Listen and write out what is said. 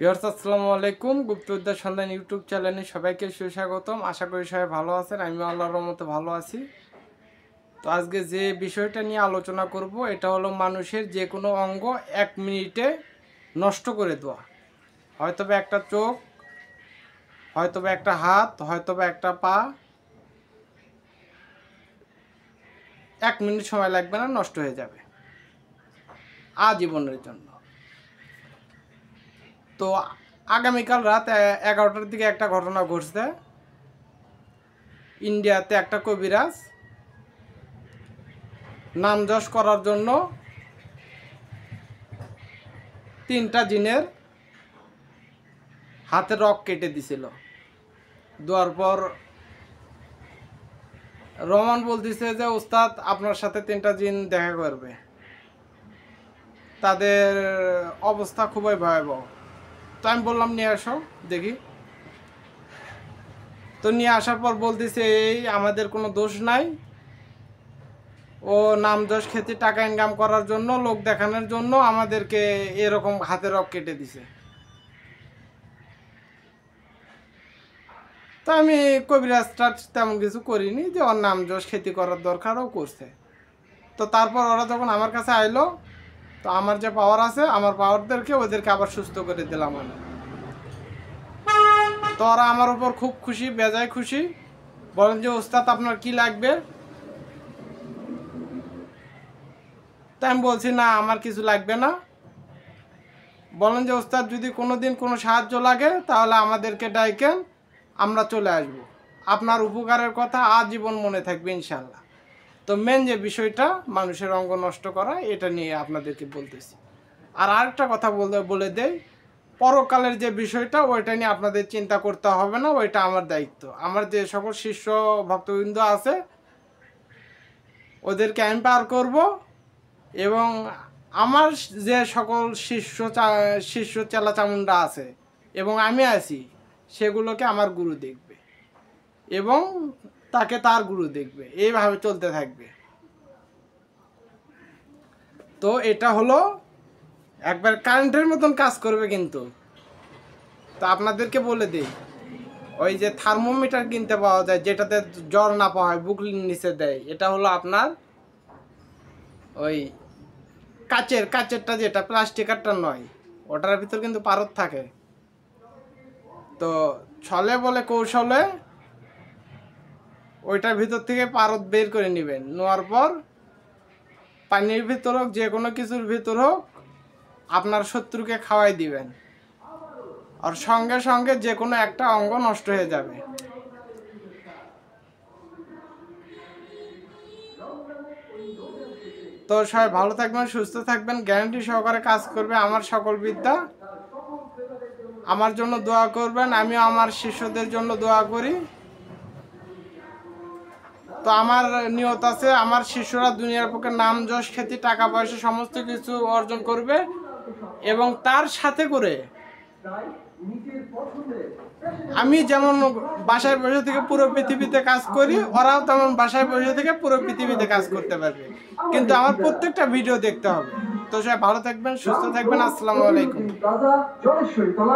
Viewers আসসালামু আলাইকুম। গুপ্তবিদ্যার সন্ধান ইউটিউব চ্যানেলে সবাইকে সুস্বাগতম। আশা করি সবাই ভালো আছেন। আমিও আল্লাহর রহমতে ভালো আছি। তো আজকে যে বিষয়টা নিয়ে আলোচনা করব এটা হলো মানুষের যে কোনো অঙ্গ 1 মিনিটে নষ্ট করে দেওয়া। হয়তোবা একটা চোখ, হয়তোবা একটা হাত, হয়তোবা একটা পা, 1 মিনিট সময় লাগবে না, নষ্ট হয়ে যাবে আজীবনের জন্য। তো আগামীকাল রাত 11টার দিকে একটা ঘটনা ঘটছে। ইন্ডিয়াতে একটা কবিরাজ নাম যশ করার জন্য 3টা জিনের হাতের রক কেটে দিছিল। দেওয়ার পর রহমান বলতেছে যে ওস্তাদ আপনার সাথে 3টা জিন দেখা করবে, তাদের অবস্থা খুবই ভয়াবহ। তো আমি বললাম নিয়ে আসো দেখি। তো নিয়ে আসার পর বলতেছে এই আমাদের কোনো দোষ নাই, ও নাম যশ খেতে টাকা ইনকাম করার জন্য, লোক দেখানোর জন্য আমাদেরকে এরকম হাতের রক কেটে দিছে। তো আমি কবিরাজটা তেমন কিছু করিনি, যে ওর নাম যশ খ্যাতি করার দরকারও করছে। তো তারপর ওরা যখন আমার কাছে আইলো, তো আমার যে পাওয়ার আছে আমার পাওয়ারদেরকে ওদেরকে আবার সুস্থ করে দিলাম আমি। তো ওরা আমার উপর খুব খুশি, বেজায় খুশি। বলেন যে ওস্তাদ আপনার কি লাগবে? তাই আমি বলছি না আমার কিছু লাগবে না। বলেন যে ওস্তাদ যদি কোনো দিন কোনো সাহায্য লাগে তাহলে আমাদেরকে ডাইকেন, আমরা চলে আসব। আপনার উপকারের কথা আজীবন মনে থাকবে ইনশাল্লাহ। তো মেন যে বিষয়টা মানুষের অঙ্গ নষ্ট করা, এটা নিয়ে আপনাদেরকে বলতেছি। আর আরেকটা কথা বলে দেই, পরকালের যে বিষয়টা ওইটা নিয়ে আপনাদের চিন্তা করতে হবে না, ওইটা আমার দায়িত্ব। আমার যে সকল শিষ্য ভক্তবৃন্দ আছে ওদেরকে আমি পার করব, এবং আমার যে সকল শিষ্য চেলা চামুন্ডা আছে এবং আমি আছি সেগুলোকে আমার গুরু দেখবে এবং তাকে তার গুরু দেখবে, এইভাবে চলতে থাকবে। তো এটা হলো একবার কারেন্টের মতন কাজ করবে কিন্তু। তো আপনাদেরকে বলে দিই, ওই যে থার্মোমিটার কিনতে পাওয়া যায় যেটাতে জ্বর না পাওয়া হয়, বুক নিচে দেয়, এটা হলো আপনার ওই কাচেরটা, যেটা প্লাস্টিকারটা নয়, ওটার ভিতর কিন্তু পারদ থাকে। তো ছলে বলে কৌশলে ওইটার ভিতর থেকে পারদ বের করে নেবেন। নেওয়ার পর পানির ভিতর হোক, যে কোনো কিছুর ভিতর হোক, আপনার শত্রুকে খাওয়াই দিবেন, আর সঙ্গে সঙ্গে যে কোনো একটা অঙ্গ নষ্ট হয়ে যাবে। তো সবাই ভালো থাকবেন, সুস্থ থাকবেন, গ্যারান্টি সহকারে কাজ করবে আমার সকল বিদ্যা। আমার জন্য দোয়া করবেন, আমিও আমার শিষ্যদের জন্য দোয়া করি। তো আমার নিয়ত আছে আমার শিষ্যরা দুনিয়ার পক্ষে নাম যশ খ্যাতি টাকা পয়সা সমস্ত কিছু অর্জন করবে, এবং তার সাথে করে আমি যেমন বাসায় বসে থেকে পুরো পৃথিবীতে কাজ করি, ওরাও তেমন বাসায় বসে থেকে পুরো পৃথিবীতে কাজ করতে পারবে। কিন্তু আমার প্রত্যেকটা ভিডিও দেখতে হবে। তো সবাই ভালো থাকবেন, সুস্থ থাকবেন। আসসালামু আলাইকুম।